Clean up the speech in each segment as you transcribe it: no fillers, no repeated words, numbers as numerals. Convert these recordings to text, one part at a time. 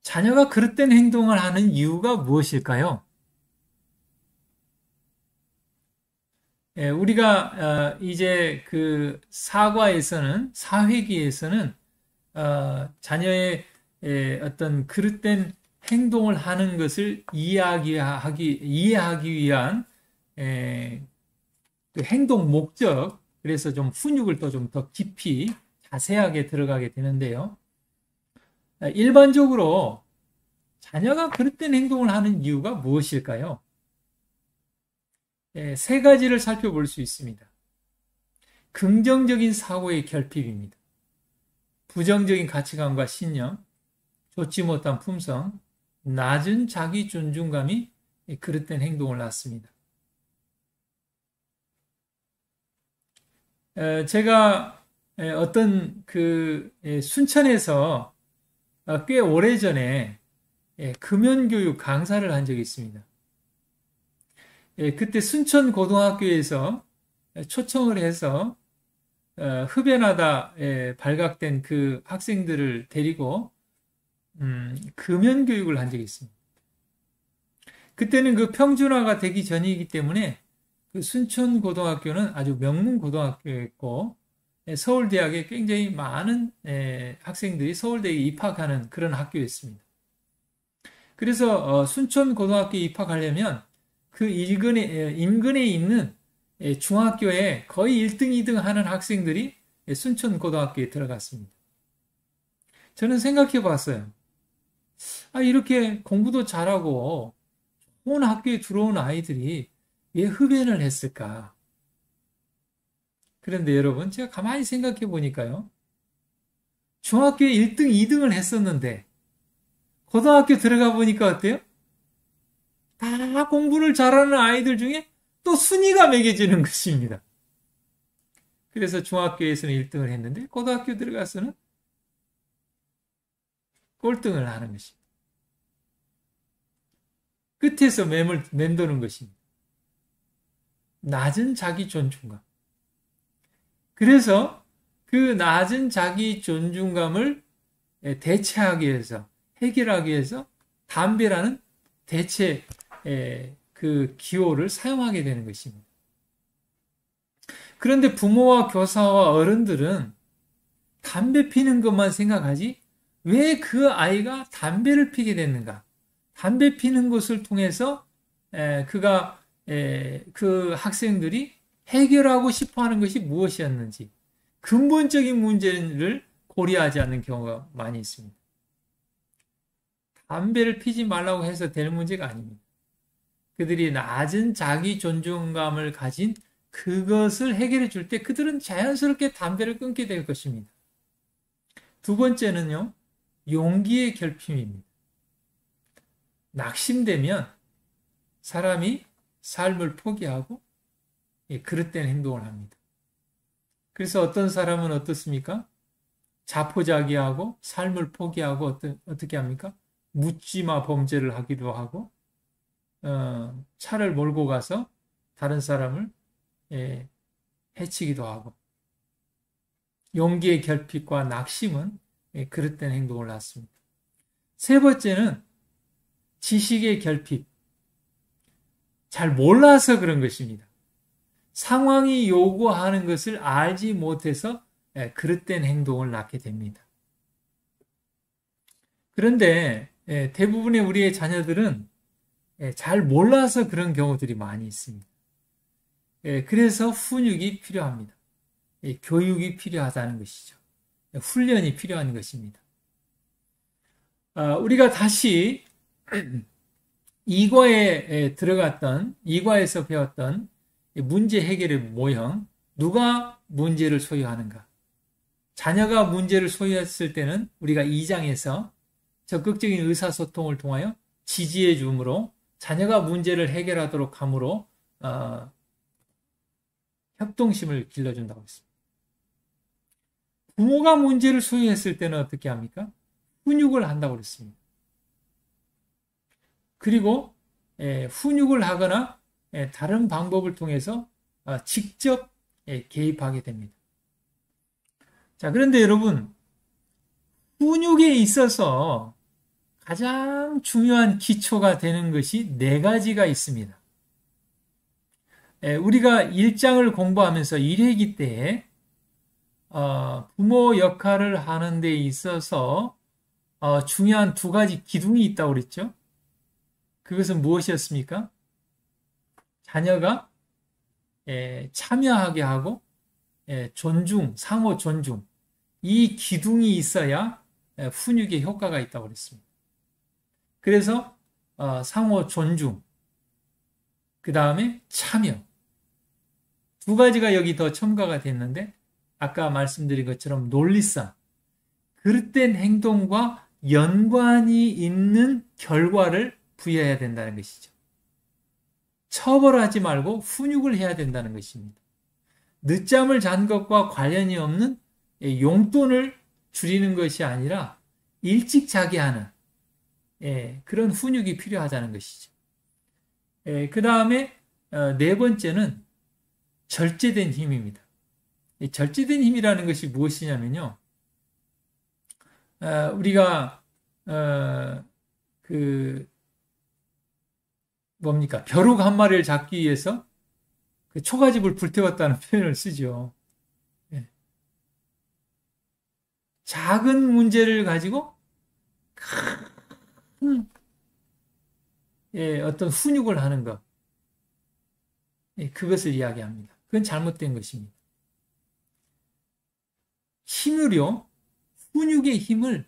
자녀가 그릇된 행동을 하는 이유가 무엇일까요? 우리가 이제 그 사회기에서는 자녀의 어떤 그릇된 행동을 하는 것을 이해하기 위한 그 행동 목적, 그래서 좀 훈육을 또 좀 더 깊이 자세하게 들어가게 되는데요. 일반적으로 자녀가 그릇된 행동을 하는 이유가 무엇일까요? 세 가지를 살펴볼 수 있습니다. 긍정적인 사고의 결핍입니다. 부정적인 가치관과 신념, 좋지 못한 품성, 낮은 자기 존중감이 그릇된 행동을 낳습니다. 제가 어떤 그 순천에서 꽤 오래전에 금연교육 강사를 한 적이 있습니다. 그때 순천고등학교에서 초청을 해서 흡연하다 발각된 그 학생들을 데리고 금연교육을 한 적이 있습니다. 그때는 그 평준화가 되기 전이기 때문에 그 순천고등학교는 아주 명문고등학교였고 서울대학에 굉장히 많은 학생들이 서울대에 입학하는 그런 학교였습니다. 그래서 순천고등학교에 입학하려면 그 인근에 있는 중학교에 거의 1등, 2등 하는 학생들이 순천고등학교에 들어갔습니다. 저는 생각해 봤어요. 이렇게 공부도 잘하고 좋은 학교에 들어온 아이들이 왜 흡연을 했을까? 그런데 여러분, 제가 가만히 생각해 보니까요. 중학교에 1등, 2등을 했었는데 고등학교 들어가 보니까 어때요? 다 공부를 잘하는 아이들 중에 또 순위가 매겨지는 것입니다. 그래서 중학교에서는 1등을 했는데 고등학교 들어가서는 꼴등을 하는 것입니다. 끝에서 맴도는 것입니다. 낮은 자기 존중감. 그래서 그 낮은 자기 존중감을 대체하기 위해서, 해결하기 위해서 담배라는 대체 그 기호를 사용하게 되는 것입니다. 그런데 부모와 교사와 어른들은 담배 피는 것만 생각하지 왜 그 아이가 담배를 피게 됐는가? 담배 피는 것을 통해서 그가 그 학생들이 해결하고 싶어하는 것이 무엇이었는지 근본적인 문제를 고려하지 않는 경우가 많이 있습니다. 담배를 피지 말라고 해서 될 문제가 아닙니다. 그들이 낮은 자기 존중감을 가진 그것을 해결해 줄 때 그들은 자연스럽게 담배를 끊게 될 것입니다. 두 번째는요, 용기의 결핍입니다. 낙심되면 사람이 삶을 포기하고 그릇된 행동을 합니다. 그래서 어떤 사람은 어떻습니까? 자포자기하고 삶을 포기하고 어떻게 합니까? 묻지마 범죄를 하기도 하고 차를 몰고 가서 다른 사람을 해치기도 하고 용기의 결핍과 낙심은 그릇된 행동을 낳습니다. 세 번째는 지식의 결핍. 잘 몰라서 그런 것입니다. 상황이 요구하는 것을 알지 못해서 그릇된 행동을 낳게 됩니다. 그런데 대부분의 우리의 자녀들은 잘 몰라서 그런 경우들이 많이 있습니다. 그래서 훈육이 필요합니다. 교육이 필요하다는 것이죠. 훈련이 필요한 것입니다. 우리가 다시 이과에서 배웠던 문제 해결의 모형, 누가 문제를 소유하는가? 자녀가 문제를 소유했을 때는 우리가 2장에서 적극적인 의사소통을 통하여 지지해 줌으로 자녀가 문제를 해결하도록 함으로 협동심을 길러준다고 했습니다. 부모가 문제를 소유했을 때는 어떻게 합니까? 훈육을 한다고 그랬습니다. 그리고 훈육을 하거나 다른 방법을 통해서 직접 개입하게 됩니다. 자, 그런데 여러분, 훈육에 있어서 가장 중요한 기초가 되는 것이 네 가지가 있습니다. 우리가 1장을 공부하면서 1회기 때에 부모 역할을 하는 데 있어서 중요한 두 가지 기둥이 있다고 그랬죠. 그것은 무엇이었습니까? 자녀가 참여하게 하고 존중, 상호 존중, 이 기둥이 있어야 훈육에 효과가 있다고 그랬습니다. 그래서 상호 존중, 그 다음에 참여, 두 가지가 여기 더 첨가가 됐는데 아까 말씀드린 것처럼 논리상, 그릇된 행동과 연관이 있는 결과를 부여해야 된다는 것이죠. 처벌하지 말고 훈육을 해야 된다는 것입니다. 늦잠을 잔 것과 관련이 없는 용돈을 줄이는 것이 아니라 일찍 자게 하는 그런 훈육이 필요하다는 것이죠. 그 다음에 네 번째는 절제된 힘입니다. 절제된 힘이라는 것이 무엇이냐면요. 우리가 벼룩 한 마리를 잡기 위해서 그 초가집을 불태웠다는 표현을 쓰죠. 작은 문제를 가지고 큰 어떤 훈육을 하는 것, 그것을 이야기합니다. 그건 잘못된 것입니다. 힘을요, 훈육의 힘을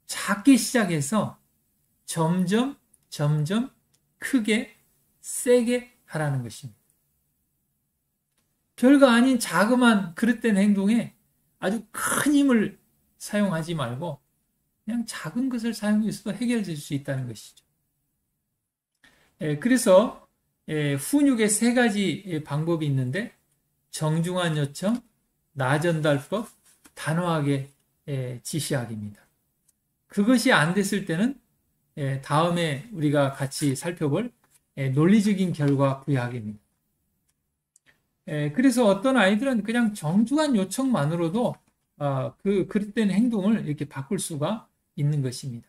작게 시작해서 점점 크게 세게 하라는 것입니다. 별거 아닌 자그마한 그릇된 행동에 아주 큰 힘을 사용하지 말고 그냥 작은 것을 사용해서도 해결될 수 있다는 것이죠. 그래서 훈육의 세 가지 방법이 있는데 정중한 요청, 나전달법, 단호하게 지시하기입니다. 그것이 안 됐을 때는 다음에 우리가 같이 살펴볼 논리적인 결과 부여하기입니다. 그래서 어떤 아이들은 그냥 정중한 요청만으로도 그 그릇된 행동을 이렇게 바꿀 수가 있는 것입니다.